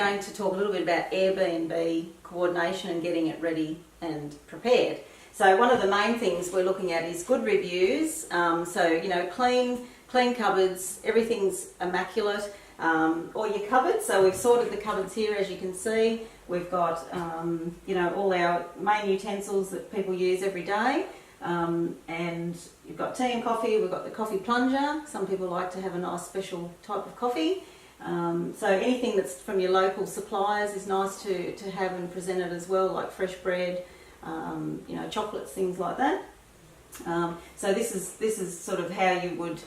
going to talk a little bit about Airbnb coordination and getting it ready and prepared. So one of the main things we're looking at is good reviews. Clean cupboards, everything's immaculate. All your cupboards, so we've sorted the cupboards here, as you can see. We've got all our main utensils that people use every day. And you've got tea and coffee. We've got the coffee plunger. Some people like to have a nice special type of coffee. So anything that's from your local suppliers is nice to have and present it as well, like fresh bread, chocolates, things like that. So this is sort of how you would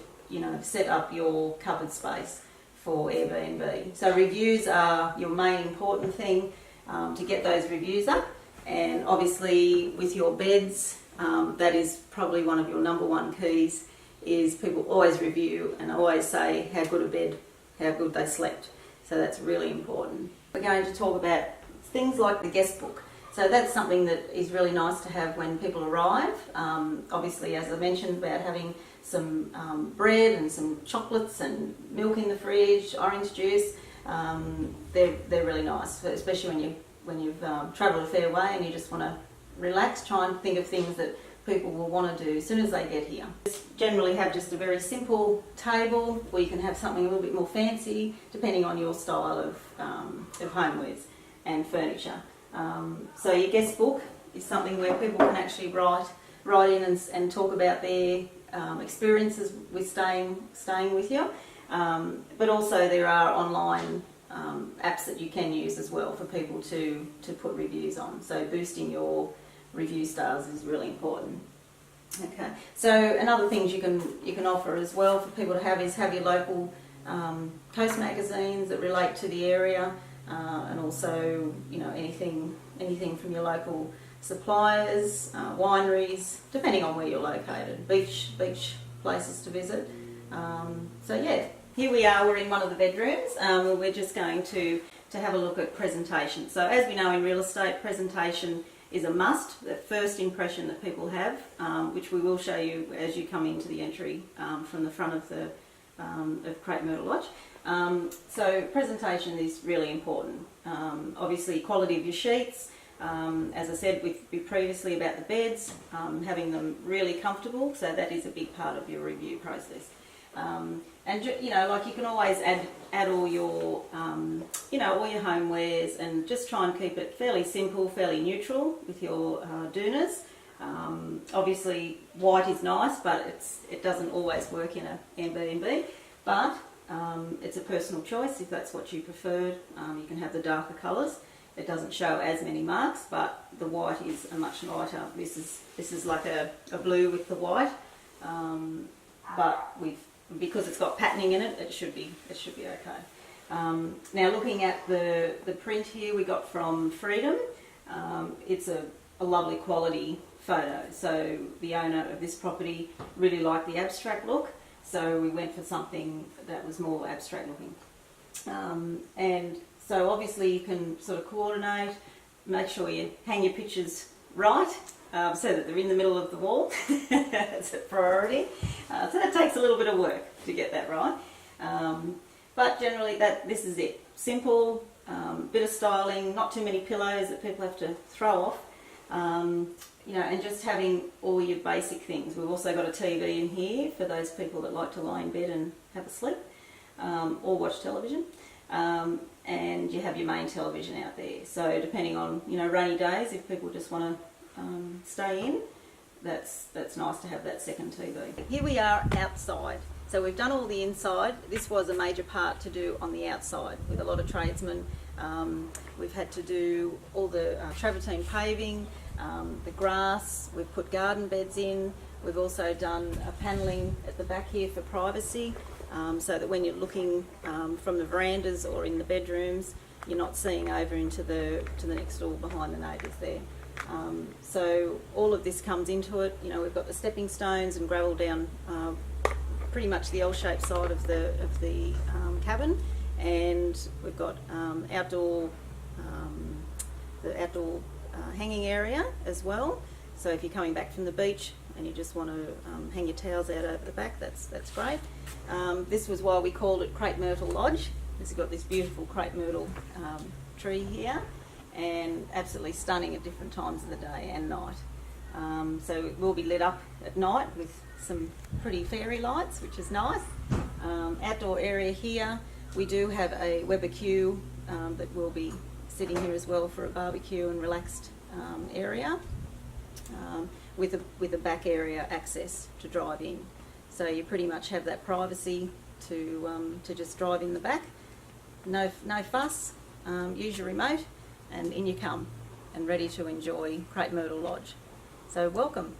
set up your cupboard space for Airbnb. So reviews are your main important thing, to get those reviews up, and obviously with your beds, that is probably one of your number one keys. Is people always review and always say how good a bed, how good they slept. So that's really important. We're going to talk about things like the guest book. So that's something that is really nice to have when people arrive. Obviously, as I mentioned, about having some bread and some chocolates and milk in the fridge, orange juice. They're really nice, especially when you've travelled a fair way and you just want to relax. Try and think of things that people will want to do as soon as they get here. Generally have just a very simple table, or you can have something a little bit more fancy depending on your style of homewares and furniture. So your guest book is something where people can actually write in and talk about their experiences with staying with you. But also there are online apps that you can use as well for people to put reviews on. So boosting your review stars is really important. Okay. So another things you can offer as well for people to have is have your local coast magazines that relate to the area. And also, anything from your local suppliers, wineries, depending on where you're located, beach places to visit. Here we are. We're in one of the bedrooms. We're just going to have a look at presentation. So as we know in real estate, presentation is a must. The first impression that people have, which we will show you as you come into the entry from the front of the Crepe Myrtle Lodge. So presentation is really important. Obviously quality of your sheets, as I said with previously about the beds, having them really comfortable, so that is a big part of your review process. You can always add all your all your homewares, and just try and keep it fairly simple, fairly neutral with your doonas. Obviously white is nice, but it doesn't always work in an Airbnb, but it's a personal choice if that's what you prefer. You can have the darker colours. It doesn't show as many marks, but the white is a much lighter. This is like a blue with the white, but because it's got patterning in it, it should be okay. Now looking at the print here we got from Freedom, it's a lovely quality photo. So the owner of this property really liked the abstract look. So we went for something that was more abstract looking. And so obviously you can sort of coordinate, make sure you hang your pictures right, so that they're in the middle of the wall. That's a priority. So that takes a little bit of work to get that right. But generally this is it. Simple, bit of styling, not too many pillows that people have to throw off. And just having all your basic things. We've also got a TV in here for those people that like to lie in bed and have a sleep, or watch television. And you have your main television out there. So depending on rainy days, if people just want to stay in, that's nice to have that second TV. Here we are outside. So we've done all the inside. This was a major part to do on the outside with a lot of tradesmen. We've had to do all the travertine paving, the grass. We've put garden beds in. We've also done a panelling at the back here for privacy, so that when you're looking from the verandas or in the bedrooms, you're not seeing over into the next door behind the neighbours there. So all of this comes into it. We've got the stepping stones and gravel down pretty much the L-shaped side of the cabin, and we've got the outdoor hanging area as well. So if you're coming back from the beach and you just want to hang your towels out over the back, that's great. This was why we called it Crepe Myrtle Lodge, We've got this beautiful crepe myrtle tree here, and absolutely stunning at different times of the day and night. So it will be lit up at night with some pretty fairy lights, which is nice. Outdoor area here, we do have a Weber queue that will be sitting here as well for a barbecue and relaxed area, with a back area access to drive in. So you pretty much have that privacy to just drive in the back. No fuss. Use your remote, and in you come, and ready to enjoy Crepe Myrtle Lodge. So welcome.